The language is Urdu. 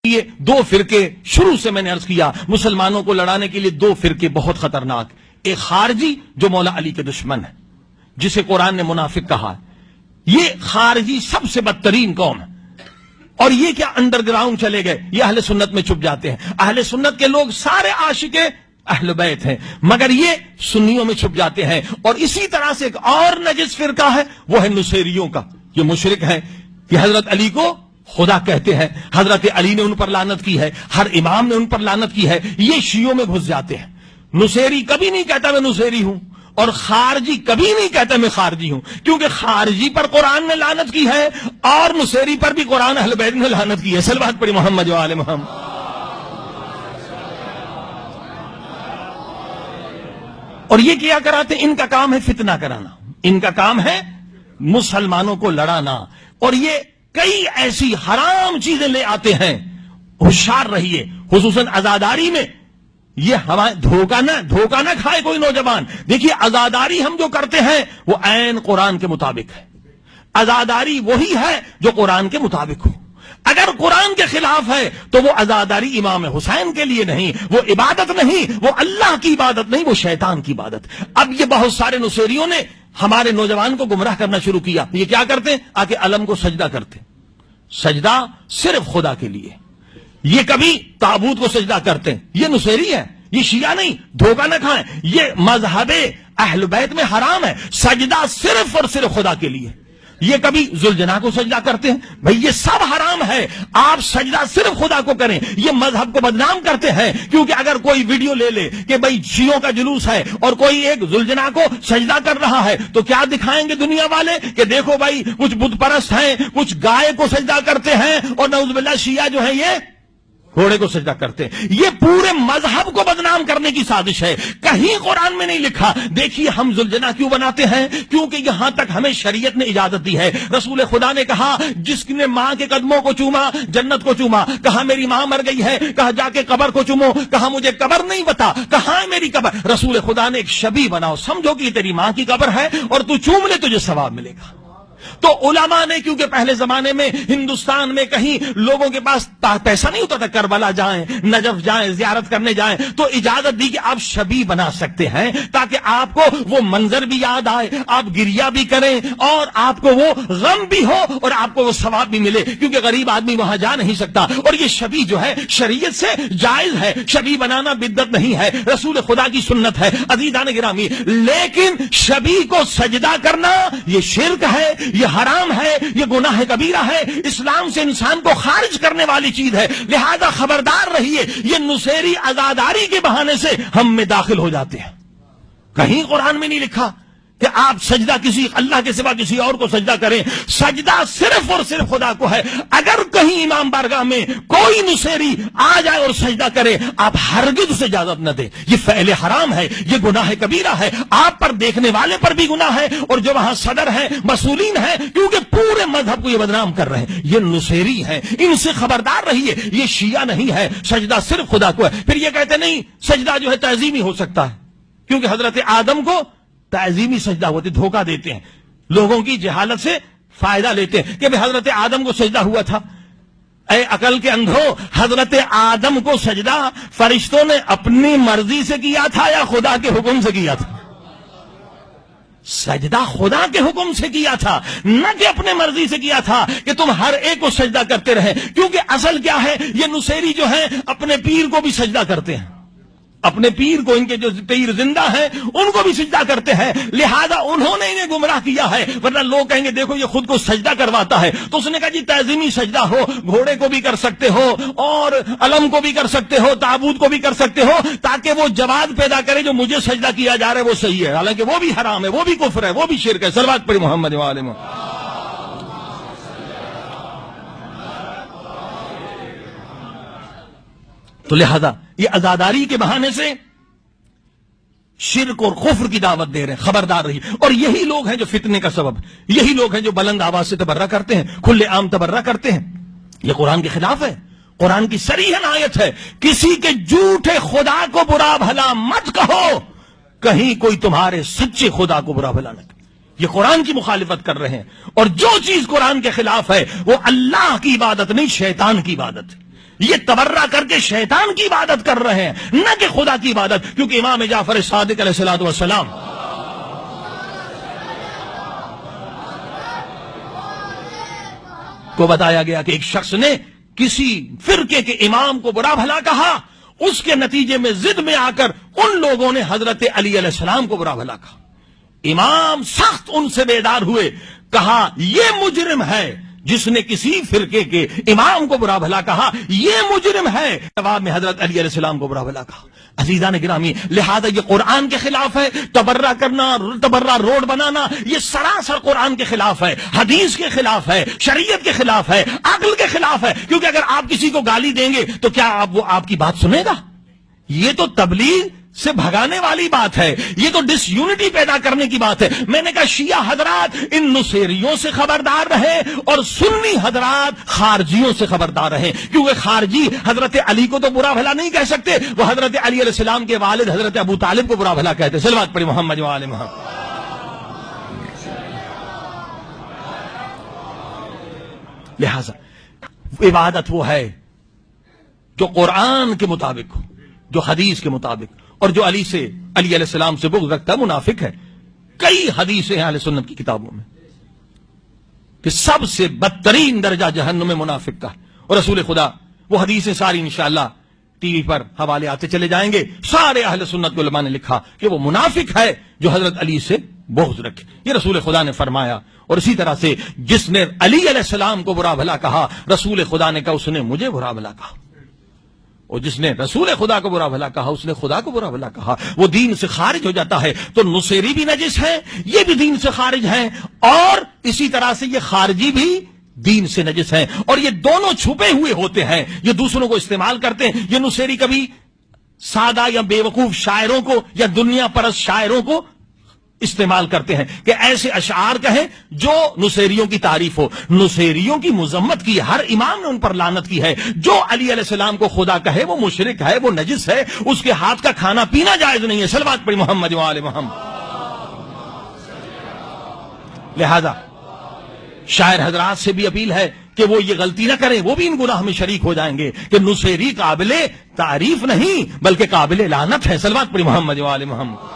یہ دو فرقے شروع سے میں نے عرض کیا، مسلمانوں کو لڑانے کے لیے دو فرقے بہت خطرناک. ایک خارجی جو مولا علی کے دشمن ہے، جسے قرآن نے منافق کہا ہے. یہ خارجی سب سے بدترین قوم ہے. اور یہ کیا انڈر گراؤنڈ چلے گئے، یہ اہل سنت میں چھپ جاتے ہیں. اہل سنت کے لوگ سارے عاشق اہل بیت ہیں، مگر یہ سنیوں میں چھپ جاتے ہیں. اور اسی طرح سے ایک اور نجس فرقہ ہے، وہ ہے نصیریوں کا. یہ مشرک ہیں، یہ حضرت علی کو خدا کہتے ہیں. حضرت علی نے ان پر لعنت کی ہے، ہر امام نے ان پر لعنت کی ہے. یہ شیعوں میں گھس جاتے ہیں. نصیری کبھی نہیں کہتا میں نصیری ہوں، اور خارجی کبھی نہیں کہتا میں خارجی ہوں، کیونکہ خارجی پر قرآن نے لعنت کی ہے اور نصیری پر بھی قرآن اہل بیت نے لعنت کی ہے. صلوات پڑھی محمد و آل محمد. اور یہ کیا کراتے ہیں؟ ان کا کام ہے فتنہ کرانا، ان کا کام ہے مسلمانوں کو لڑانا. اور یہ کئی ایسی حرام چیزیں لے آتے ہیں. ہوشیار رہیے، خصوصاً عزاداری میں. یہ ہمارے دھوکہ نہ کھائے کوئی نوجوان. دیکھیے عزاداری ہم جو کرتے ہیں وہ عین قرآن کے مطابق ہے. عزاداری وہی ہے جو قرآن کے مطابق ہو. اگر قرآن کے خلاف ہے تو وہ عزاداری امام حسین کے لیے نہیں، وہ عبادت نہیں، وہ اللہ کی عبادت نہیں، وہ شیطان کی عبادت. اب یہ بہت سارے نصیریوں نے ہمارے نوجوان کو گمراہ کرنا شروع کیا. یہ کیا کرتے ہیں؟ آ کے علم کو سجدہ کرتے، سجدہ صرف خدا کے لیے. یہ کبھی تابوت کو سجدہ کرتے ہیں. یہ نصیری ہے، یہ شیعہ نہیں. دھوکہ نہ کھائیں، یہ مذہب اہل بیت میں حرام ہے. سجدہ صرف اور صرف خدا کے لیے. یہ کبھی ذوالجناح کو سجدہ کرتے ہیں. بھئی یہ سب حرام ہے. آپ سجدہ صرف خدا کو کریں. یہ مذہب کو بدنام کرتے ہیں، کیونکہ اگر کوئی ویڈیو لے لے کہ بھئی شیعوں کا جلوس ہے اور کوئی ایک ذوالجناح کو سجدہ کر رہا ہے، تو کیا دکھائیں گے دنیا والے کہ دیکھو بھئی کچھ بت پرست ہیں، کچھ گائے کو سجدہ کرتے ہیں، اور نعوذ باللہ شیعہ جو ہیں یہ گھوڑے کو سجدہ کرتے ہیں. یہ پورے مذہب کو بدنام کرنے کی سازش ہے. کہیں قرآن میں نہیں لکھا. دیکھیے ہم ذوالجناح کیوں بناتے ہیں؟ کیونکہ یہاں تک ہمیں شریعت نے اجازت دی ہے. رسول خدا نے کہا جس نے ماں کے قدموں کو چوما جنت کو چوما. کہا میری ماں مر گئی ہے، کہا جا کے قبر کو چومو. کہا مجھے قبر نہیں بتا، کہاں ہے میری قبر؟ رسول خدا نے ایک شبیہ بناؤ، سمجھو کہ یہ تیری ماں کی قبر ہے اور تو چوم لے، تجھے ثواب ملے گا. تو علماء نے، کیونکہ پہلے زمانے میں ہندوستان میں کہیں لوگوں کے پاس پیسہ نہیں ہوتا تھا کربلا جائیں، نجف جائیں، زیارت کرنے جائیں، تو اجازت دی کہ آپ شبیہ بنا سکتے ہیں تاکہ آپ کو وہ منظر بھی یاد آئے، آپ گریہ بھی کریں اور آپ کو وہ غم بھی ہو اور آپ کو وہ ثواب بھی ملے، کیونکہ غریب آدمی وہاں جا نہیں سکتا. اور یہ شبیہ جو ہے شریعت سے جائز ہے. شبیہ بنانا بدعت نہیں ہے، رسول خدا کی سنت ہے. عزیزان گرامی، لیکن شبیہ کو سجدہ کرنا یہ شرک ہے، یہ حرام ہے، یہ گناہ کبیرہ ہے، اسلام سے انسان کو خارج کرنے والی چیز ہے. لہذا خبردار رہیے، یہ نصیری عزاداری کے بہانے سے ہم میں داخل ہو جاتے ہیں. کہیں قرآن میں نہیں لکھا کہ آپ سجدہ کسی اللہ کے سوا کسی اور کو سجدہ کریں. سجدہ صرف اور صرف خدا کو ہے. اگر کہیں امام بارگاہ میں کوئی نصیری آ جائے اور سجدہ کرے، آپ ہرگز اسے اجازت نہ دیں. یہ فعل حرام ہے، یہ گناہ کبیرہ ہے. آپ پر، دیکھنے والے پر بھی گناہ ہے، اور جو وہاں صدر ہیں، مسئولین ہیں، کیونکہ پورے مذہب کو یہ بدنام کر رہے ہیں. یہ نصیری ہیں، ان سے خبردار رہیے. یہ شیعہ نہیں ہے، سجدہ صرف خدا کو ہے. پھر یہ کہتے نہیں سجدہ جو ہے تعظیمی ہو سکتا ہے، کیونکہ حضرت آدم کو تعظیمی سجدہ ہوتی. دھوکہ دیتے ہیں، لوگوں کی جہالت سے فائدہ لیتے ہیں کہ حضرت آدم کو سجدہ ہوا تھا. اے عقل کے اندھو، حضرت آدم کو سجدہ فرشتوں نے اپنی مرضی سے کیا تھا یا خدا کے حکم سے کیا تھا؟ سجدہ خدا کے حکم سے کیا تھا، نہ کہ اپنے مرضی سے کیا تھا کہ تم ہر ایک کو سجدہ کرتے رہے. کیونکہ اصل کیا ہے، یہ نصیری جو ہیں اپنے پیر کو بھی سجدہ کرتے ہیں، اپنے پیر کو، ان کے جو پیر زندہ ہیں ان کو بھی سجدہ کرتے ہیں. لہذا انہوں نے انہیں گمراہ کیا ہے. ورنہ لوگ کہیں گے دیکھو یہ خود کو سجدہ کرواتا ہے. تو اس نے کہا جی تعظیمی سجدہ ہو، گھوڑے کو بھی کر سکتے ہو اور علم کو بھی کر سکتے ہو، تابوت کو بھی کر سکتے ہو، تاکہ وہ جواز پیدا کرے جو مجھے سجدہ کیا جا رہا ہے وہ صحیح ہے، حالانکہ وہ بھی حرام ہے، وہ بھی کفر ہے، وہ بھی شرک ہے. صلوات پڑھی محمد و آل محمد. تو لہذا یہ عزاداری کے بہانے سے شرک اور کفر کی دعوت دے رہے ہیں. خبردار رہی. اور یہی لوگ ہیں جو فتنے کا سبب، یہی لوگ ہیں جو بلند آواز سے تبرہ کرتے ہیں، کھلے عام تبرہ کرتے ہیں. یہ قرآن کے خلاف ہے. قرآن کی صریحاً آیت ہے، کسی کے جھوٹے خدا کو برا بھلا مت کہو، کہیں کوئی تمہارے سچے خدا کو برا بھلا نہ کرے. یہ قرآن کی مخالفت کر رہے ہیں. اور جو چیز قرآن کے خلاف ہے وہ اللہ کی عبادت نہیں، شیطان کی عبادت ہے. یہ تبرہ کر کے شیطان کی عبادت کر رہے ہیں، نہ کہ خدا کی عبادت. کیونکہ امام جعفر صادق علیہ الصلوۃ والسلام کو بتایا گیا کہ ایک شخص نے کسی فرقے کے امام کو برا بھلا کہا، اس کے نتیجے میں ضد میں آ کر ان لوگوں نے حضرت علی علیہ السلام کو برا بھلا کہا. امام سخت ان سے بیدار ہوئے، کہا یہ مجرم ہے جس نے کسی فرقے کے امام کو برا بھلا کہا، یہ مجرم ہے. جواب میں حضرت علی علیہ السلام کو برا بھلا کہا. عزیزان گرامی، لہذا یہ قرآن کے خلاف ہے. تبرہ کرنا، تبرہ روڈ بنانا، یہ سراسر قرآن کے خلاف ہے، حدیث کے خلاف ہے، شریعت کے خلاف ہے، عقل کے خلاف ہے. کیونکہ اگر آپ کسی کو گالی دیں گے تو کیا وہ آپ کی بات سنے گا؟ یہ تو تبلیغ سے بھگانے والی بات ہے، یہ تو ڈس یونٹی پیدا کرنے کی بات ہے. میں نے کہا شیعہ حضرات ان نصیریوں سے خبردار رہے اور سنی حضرات خارجیوں سے خبردار رہے. کیونکہ خارجی حضرت علی کو تو برا بھلا نہیں کہہ سکتے، وہ حضرت علی علیہ السلام کے والد حضرت ابو طالب کو برا بھلا کہتے. صلوات پڑھی محمد و آل محمد. لہذا عبادت وہ ہے جو قرآن کے مطابق ہو، جو حدیث کے مطابق، اور جو علی علیہ السلام سے بغض رکھتا ہے منافق ہے. کئی حدیثیں ہیں اہل سنت کی کتابوں میں کہ سب سے بدترین درجہ جہنم میں منافق کا ہے. اور رسول خدا وہ حدیثیں ساری انشاءاللہ ٹی وی پر حوالے آتے چلے جائیں گے. سارے اہل سنت کے علماء نے لکھا کہ وہ منافق ہے جو حضرت علی سے بغض رکھے. یہ رسول خدا نے فرمایا. اور اسی طرح سے جس نے علی علیہ السلام کو برا بھلا کہا، رسول خدا نے کہا اس نے مجھے برا بھلا کہا. اور جس نے رسول خدا کو برا بھلا کہا اس نے خدا کو برا بھلا کہا. وہ دین سے خارج ہو جاتا ہے. تو نصیری بھی نجس ہے، یہ بھی دین سے خارج ہیں، اور اسی طرح سے یہ خارجی بھی دین سے نجس ہیں. اور یہ دونوں چھپے ہوئے ہوتے ہیں، یہ دوسروں کو استعمال کرتے ہیں. یہ نصیری کبھی سادہ یا بے وقوف شاعروں کو یا دنیا پرست شاعروں کو استعمال کرتے ہیں کہ ایسے اشعار کہیں جو نصیریوں کی تعریف ہو. نصیریوں کی مذمت کی، ہر امام نے ان پر لعنت کی ہے. جو علی علیہ السلام کو خدا کہے وہ مشرک ہے، وہ نجس ہے، اس کے ہاتھ کا کھانا پینا جائز نہیں ہے. صلوات پڑھی محمد و آل محمد. لہذا شاعر حضرات سے بھی اپیل ہے کہ وہ یہ غلطی نہ کریں، وہ بھی ان گناہ میں شریک ہو جائیں گے کہ نصیری قابل تعریف نہیں بلکہ قابل لعنت ہے. صلوات پڑھی محمد و آل محمد.